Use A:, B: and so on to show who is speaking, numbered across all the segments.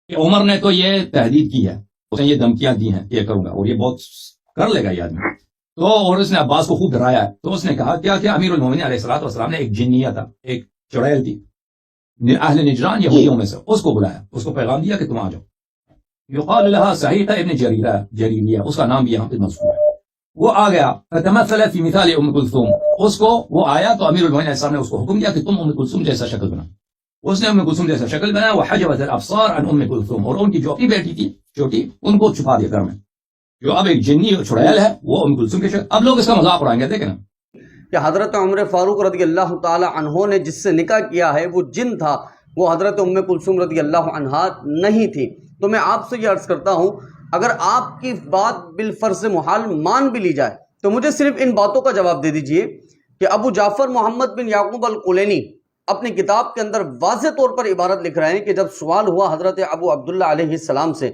A: کہ عمر نے تو یہ تحدید کی ہے، اس نے یہ دھمکیاں دی ہیں کہ یہ کروں گا، اور یہ بہت کر لے گا یہ آدمی. تو اور اس نے عباس کو خوب ڈرایا ہے. تو اس نے کہا کیا امیر المومنین علیہ الصلوۃ والسلام نے ایک جنیہ تھا، ایک چڑیل تھی اہل نجران یہودیوں میں سے، اس کو بلایا، اس کو پیغام دیا کہ تم آ جاؤ. یقال لها صحیح ابن جریریہ، اس کا نام بھی یہاں پہ مذکور ہے. وہ آ گیا، فتمثل فی مثال ام کلثوم، اس کو وہ آیا تو امیر المومنین علیہ السلام نے اس کو حکم دیا کہ تم ام کلثوم جیسا شکل بنا. اس نے ام کلثوم جیسا شکل بنا. وحجبت الابصار عن ام کلثوم، اور ان کی جو اپنی بیٹی تھی چھوٹی، ان کو چھپا دیا گھر میں. جو اب ایک جنی چھڑیل ہے وہ ام کلثوم کے شکل. اب لوگ اس کا مذاق اڑائیں گے. دیکھیں نا
B: کہ حضرت عمر فاروق رضی اللہ تعالی عنہ نے جس سے نکاح کیا ہے وہ جن تھا، وہ حضرت ام کلثوم رضی اللہ عنہا نہیں تھی. تو میں آپ سے یہ عرض کرتا ہوں، اگر آپ کی بات بالفرض محال مان بھی لی جائے تو مجھے صرف ان باتوں کا جواب دے دیجئے کہ ابو جعفر محمد بن یعقوب الکلینی اپنی کتاب کے اندر واضح طور پر عبارت لکھ رہے ہیں کہ جب سوال ہوا حضرت ابو عبداللہ علیہ السلام سے،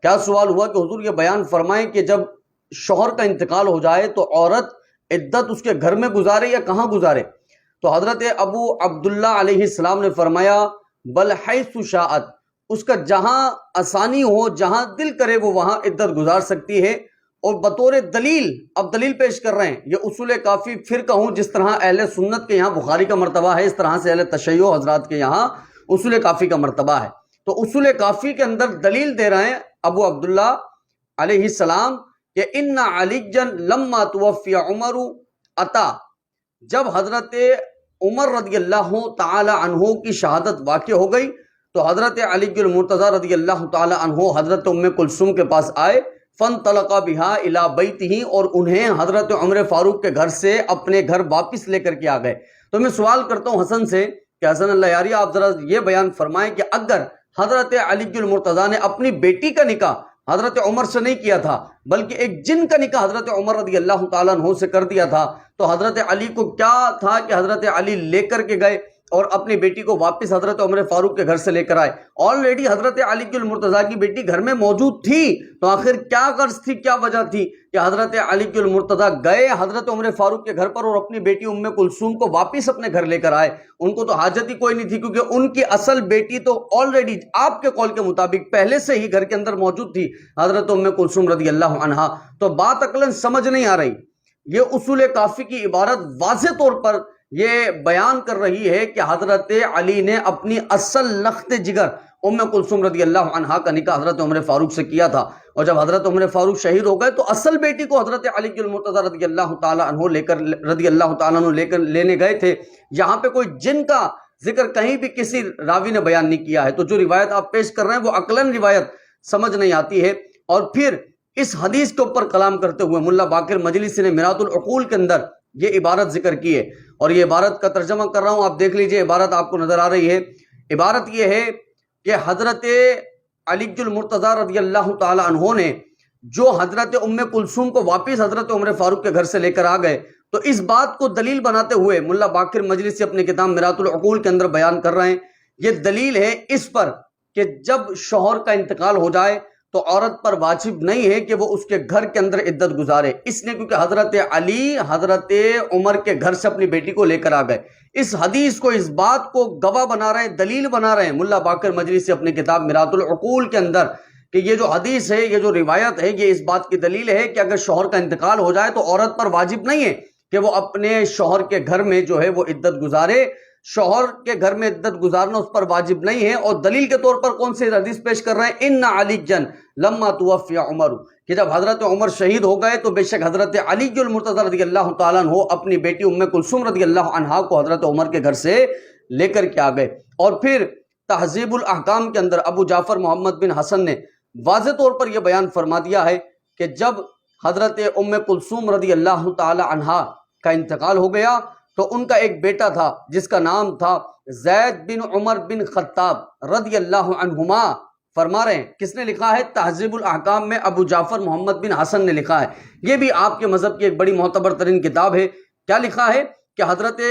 B: کیا سوال ہوا کہ حضور یہ بیان فرمائیں کہ جب شوہر کا انتقال ہو جائے تو عورت عدت اس کے گھر میں گزارے یا کہاں گزارے؟ تو حضرت ابو عبداللہ علیہ السلام نے فرمایا بل حیث شاءت، اس کا جہاں آسانی ہو، جہاں دل کرے وہ وہاں عدت گزار سکتی ہے. اور بطور دلیل، اب دلیل پیش کر رہے ہیں، یہ اصول کافی فرقہ ہوں، جس طرح اہل سنت کے یہاں بخاری کا مرتبہ ہے، اس طرح سے اہل تشیع حضرات کے یہاں اصول کافی کا مرتبہ ہے. تو اصول کافی کے اندر دلیل دے رہے ہیں ابو عبداللہ علیہ السلام کہ ان علی لما توفی عمر عطا، جب حضرت عمر رضی اللہ تعالی عنہ کی شہادت واقع ہو گئی تو حضرت علی المرتضی رضی اللہ تعالی عنہ حضرت ام کلثوم کے پاس آئے. فانطلق بها الى بیتہ، اور انہیں حضرت عمر فاروق کے گھر سے اپنے گھر واپس لے کر کے آ گئے. تو میں سوال کرتا ہوں حسن سے کہ حسن اللہ یاری، آپ ذرا یہ بیان فرمائیں کہ اگر حضرت علی المرتضی نے اپنی بیٹی کا نکاح حضرت عمر سے نہیں کیا تھا بلکہ ایک جن کا نکاح حضرت عمر رضی اللہ تعالیٰ عنہ سے کر دیا تھا، تو حضرت علی کو کیا تھا کہ حضرت علی لے کر کے گئے اور اپنی بیٹی کو واپس حضرت عمر فاروق کے گھر سے لے کر آئے؟ آلریڈی حضرت علی المرتضی کی بیٹی گھر میں موجود تھی، تو آخر کیا غرض تھی، کیا وجہ تھی کہ حضرت علی المرتضی گئے حضرت عمر فاروق کے گھر پر اور اپنی بیٹی ام کلثوم کو واپس اپنے گھر لے کر آئے؟ ان کو تو حاجت ہی کوئی نہیں تھی، کیونکہ ان کی اصل بیٹی تو آلریڈی آپ کے قول کے مطابق پہلے سے ہی گھر کے اندر موجود تھی، حضرت ام کلثوم رضی اللہ عنہا. تو بات عقلاً سمجھ نہیں آ رہی. یہ اصول کافی کی عبارت واضح طور پر یہ بیان کر رہی ہے کہ حضرت علی نے اپنی اصل لخت جگر ام کلثوم رضی اللہ عنہا کا نکاح حضرت عمر فاروق سے کیا تھا، اور جب حضرت عمر فاروق شہید ہو گئے تو اصل بیٹی کو حضرت علی المرتضی رضی اللہ تعالی عنہ لے کر لینے گئے تھے. یہاں پہ کوئی جن کا ذکر کہیں بھی کسی راوی نے بیان نہیں کیا ہے. تو جو روایت آپ پیش کر رہے ہیں وہ عقلاً روایت سمجھ نہیں آتی ہے. اور پھر اس حدیث کے اوپر کلام کرتے ہوئے ملا باقر مجلسی نے میرات العقول کے اندر یہ عبارت ذکر کی ہے، اور یہ عبارت کا ترجمہ کر رہا ہوں، آپ دیکھ لیجئے. عبارت آپ کو نظر آ رہی ہے. عبارت یہ ہے کہ حضرت علی المرتضی رضی اللہ تعالی عنہ نے جو حضرت ام کلثوم کو واپس حضرت عمر فاروق کے گھر سے لے کر آ گئے، تو اس بات کو دلیل بناتے ہوئے ملا باقر مجلسی اپنی کتاب میرات العقول کے اندر بیان کر رہے ہیں. یہ دلیل ہے اس پر کہ جب شوہر کا انتقال ہو جائے تو عورت پر واجب نہیں ہے کہ وہ اس کے گھر کے اندر عدت گزارے، اس لیے کیونکہ حضرت علی حضرت عمر کے گھر سے اپنی بیٹی کو لے کر آ گئے. اس حدیث کو، اس بات کو گواہ بنا رہے ہیں، دلیل بنا رہے ہیں ملا باقر مجلسی اپنی کتاب میرات العقول کے اندر کہ یہ جو حدیث ہے، یہ جو روایت ہے، یہ اس بات کی دلیل ہے کہ اگر شوہر کا انتقال ہو جائے تو عورت پر واجب نہیں ہے کہ وہ اپنے شوہر کے گھر میں جو ہے وہ عدت گزارے. شوہر کے گھر میں عدت گزارنا اس پر واجب نہیں ہے. اور دلیل کے طور پر کون سی حدیث پیش کر رہے ہیں؟ ان علی لما توفی عمر، کہ جب حضرت عمر شہید ہو گئے تو بے شک حضرت علی المرتضی رضی اللہ تعالیٰ عنہ اپنی بیٹی ام کلثوم رضی اللہ عنہا کو حضرت عمر کے گھر سے لے کر کے آ گئے. اور پھر تہذیب الاحکام کے اندر ابو جعفر محمد بن حسن نے واضح طور پر یہ بیان فرما دیا ہے کہ جب حضرت ام کلثوم رضی اللہ تعالی عنہا کا انتقال ہو گیا تو ان کا ایک بیٹا تھا جس کا نام تھا زید بن عمر بن خطاب رضی اللہ عنہما. فرما رہے ہیں، کس نے لکھا ہے؟ تہذیب الاحکام میں ابو جعفر محمد بن حسن نے لکھا ہے. یہ بھی آپ کے مذہب کی ایک بڑی معتبر ترین کتاب ہے. کیا لکھا ہے کہ حضرت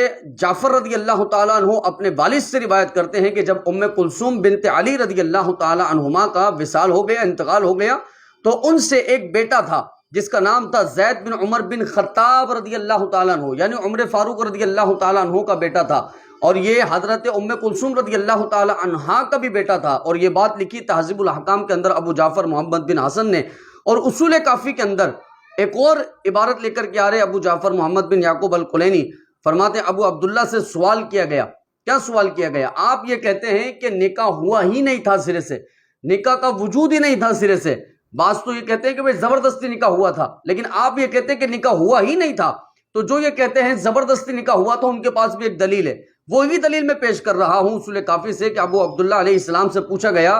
B: جعفر رضی اللہ تعالیٰ عنہ اپنے والد سے روایت کرتے ہیں کہ جب ام کلثوم بنت علی رضی اللہ تعالیٰ عنہما کا وصال ہو گیا، انتقال ہو گیا، تو ان سے ایک بیٹا تھا جس کا نام تھا زید بن عمر بن خطاب رضی اللہ تعالیٰ عنہ، یعنی عمر فاروق رضی اللہ تعالیٰ عنہ کا بیٹا تھا. اور یہ حضرت ام کلثوم رضی اللہ تعالی عنہا کا بھی بیٹا تھا، اور یہ بات لکھی تہذیب الاحکام کے اندر ابو جعفر محمد بن حسن نے، اور اصول کافی کے اندر ایک اور عبارت لے کر کے آ رہے ابو جعفر محمد بن یعقوب الکلینی، فرماتے ہیں ابو عبداللہ سے سوال کیا گیا، کیا سوال کیا گیا؟ آپ یہ کہتے ہیں کہ نکاح ہوا ہی نہیں تھا سرے سے، نکاح کا وجود ہی نہیں تھا سرے سے، بعض تو یہ کہتے ہیں کہ زبردستی نکاح ہوا تھا، لیکن آپ یہ کہتے ہیں کہ نکاح ہوا ہی نہیں تھا۔ تو جو یہ کہتے ہیں زبردستی نکاح ہوا تھا، ان کے پاس بھی ایک دلیل ہے، وہی دلیل میں پیش کر رہا ہوں اصول کافی سے، کہ ابو عبداللہ علیہ السلام سے پوچھا گیا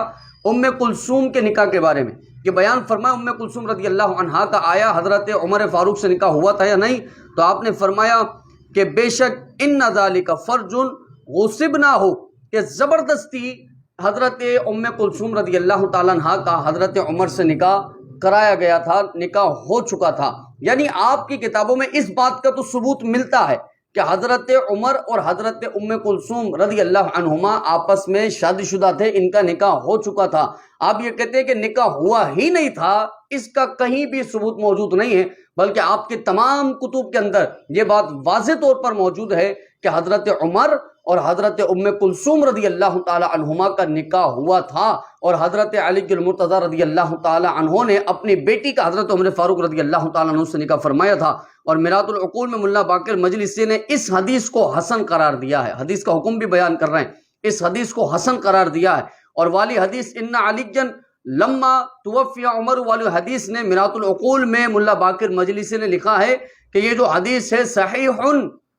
B: ام کلثوم کے نکاح کے بارے میں، کہ بیان فرمایا ام کلثوم رضی اللہ عنہا کا آیا حضرت عمر فاروق سے نکاح ہوا تھا یا نہیں؟ تو آپ نے فرمایا کہ بے شک ان ذالک فرج غصبنا ہو، کہ زبردستی حضرت ام کلثوم رضی اللہ تعالیٰ عنہا کا حضرت عمر سے نکاح کرایا گیا تھا، نکاح ہو چکا تھا۔ یعنی آپ کی کتابوں میں اس بات کا تو ثبوت ملتا ہے کہ حضرت عمر اور حضرت ام کلثوم رضی اللہ عنہما آپس میں شادی شدہ تھے، ان کا نکاح ہو چکا تھا۔ آپ یہ کہتے ہیں کہ نکاح ہوا ہی نہیں تھا، اس کا کہیں بھی ثبوت موجود نہیں ہے، بلکہ آپ کے تمام کتب کے اندر یہ بات واضح طور پر موجود ہے کہ حضرت عمر اور حضرت ام کلثوم رضی اللہ تعالی عنہما کا نکاح ہوا تھا، اور حضرت علی المرتضی رضی اللہ تعالی عنہ نے اپنی بیٹی کا حضرت عمر فاروق رضی اللہ تعالی عنہ سے نکاح فرمایا تھا۔ اور میرات العقول میں ملا باقر مجلسی نے اس حدیث کو حسن قرار دیا ہے، حدیث کا حکم بھی بیان کر رہے ہیں، اس حدیث کو حسن قرار دیا ہے۔ اور والی حدیث ان علی لما توفی عمر والی حدیث نے میرات العقول میں ملا باقر مجلسی نے لکھا ہے کہ یہ جو حدیث ہے صحیح،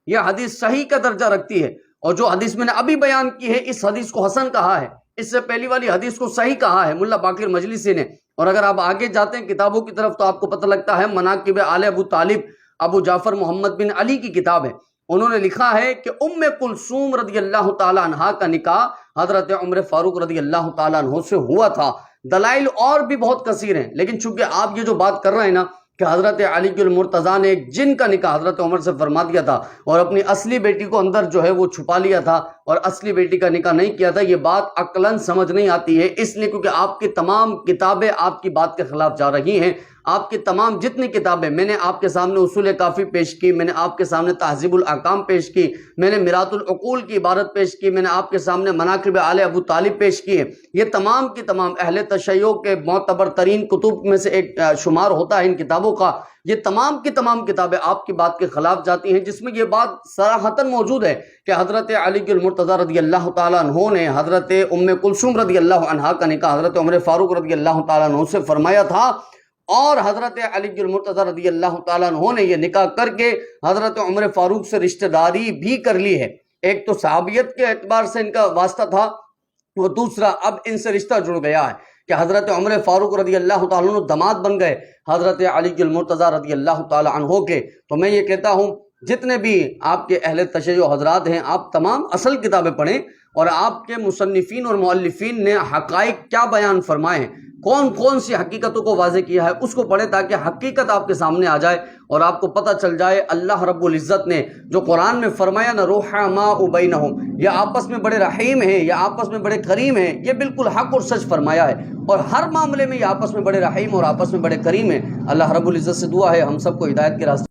B: یہ حدیث صحیح کا درجہ رکھتی ہے، اور جو حدیث میں نے ابھی بیان کی ہے اس حدیث کو حسن کہا ہے، اس سے پہلی والی حدیث کو صحیح کہا ہے ملا باقر مجلسی نے۔ اور اگر آپ آگے جاتے ہیں کتابوں کی طرف تو آپ کو پتہ لگتا ہے مناقب آل ابو طالب ابو جعفر محمد بن علی کی کتاب ہے، انہوں نے لکھا ہے کہ ام کلثوم رضی اللہ تعالی عنہا کا نکاح حضرت عمر فاروق رضی اللہ تعالی عنہ سے ہوا تھا۔ دلائل اور بھی بہت کثیر ہیں، لیکن چونکہ آپ یہ جو بات کر رہے ہیں نا کہ حضرت علی المرتضیٰ نے ایک جن کا نکاح حضرت عمر سے فرما دیا تھا اور اپنی اصلی بیٹی کو اندر جو ہے وہ چھپا لیا تھا اور اصلی بیٹی کا نکاح نہیں کیا تھا، یہ بات عقلاً سمجھ نہیں آتی ہے، اس لیے کیونکہ آپ کی تمام کتابیں آپ کی بات کے خلاف جا رہی ہیں۔ آپ کی تمام جتنی کتابیں، میں نے آپ کے سامنے اصول کافی پیش کی، میں نے آپ کے سامنے تہذیب الاحکام پیش کی، میں نے میرات العقول کی عبارت پیش کی، میں نے آپ کے سامنے مناقب آل ابو طالب پیش کی ہے، یہ تمام کی تمام اہل تشیع کے معتبر ترین کتب میں سے ایک شمار ہوتا ہے ان کتابوں کا، یہ تمام کی تمام کتابیں آپ کی بات کے خلاف جاتی ہیں، جس میں یہ بات صراحتاً موجود ہے کہ حضرت علی المرتضیٰ رضی اللہ تعالیٰ عنہ نے حضرت ام کلثوم رضی اللہ عنہا کا نکاح حضرت عمر فاروق رضی اللہ تعالیٰ عنہ سے فرمایا تھا، اور حضرت علی المرتضیٰ رضی اللہ تعالیٰ عنہ نے یہ نکاح کر کے حضرت عمر فاروق سے رشتہ داری بھی کر لی ہے۔ ایک تو صحابیت کے اعتبار سے ان کا واسطہ تھا، وہ دوسرا اب ان سے رشتہ جڑ گیا ہے کہ حضرت عمر فاروق رضی اللہ تعالیٰ عنہ داماد بن گئے حضرت علی المرتضیٰ رضی اللہ تعالیٰ عنہ کے۔ تو میں یہ کہتا ہوں جتنے بھی آپ کے اہل تشیع حضرات ہیں، آپ تمام اصل کتابیں پڑھیں، اور آپ کے مصنفین اور مؤلفین نے حقائق کیا بیان فرمائے ہیں، کون کون سی حقیقتوں کو واضح کیا ہے، اس کو پڑھیں تاکہ حقیقت آپ کے سامنے آ جائے اور آپ کو پتہ چل جائے اللہ رب العزت نے جو قرآن میں فرمایا نا رحماء بینہم، یہ آپس میں بڑے رحیم ہیں، یہ آپس میں بڑے کریم ہیں، یہ بالکل حق اور سچ فرمایا ہے، اور ہر معاملے میں یہ آپس میں بڑے رحیم اور آپس میں بڑے کریم ہیں۔ اللہ رب العزت سے دعا ہے ہم سب کو ہدایت کے راستے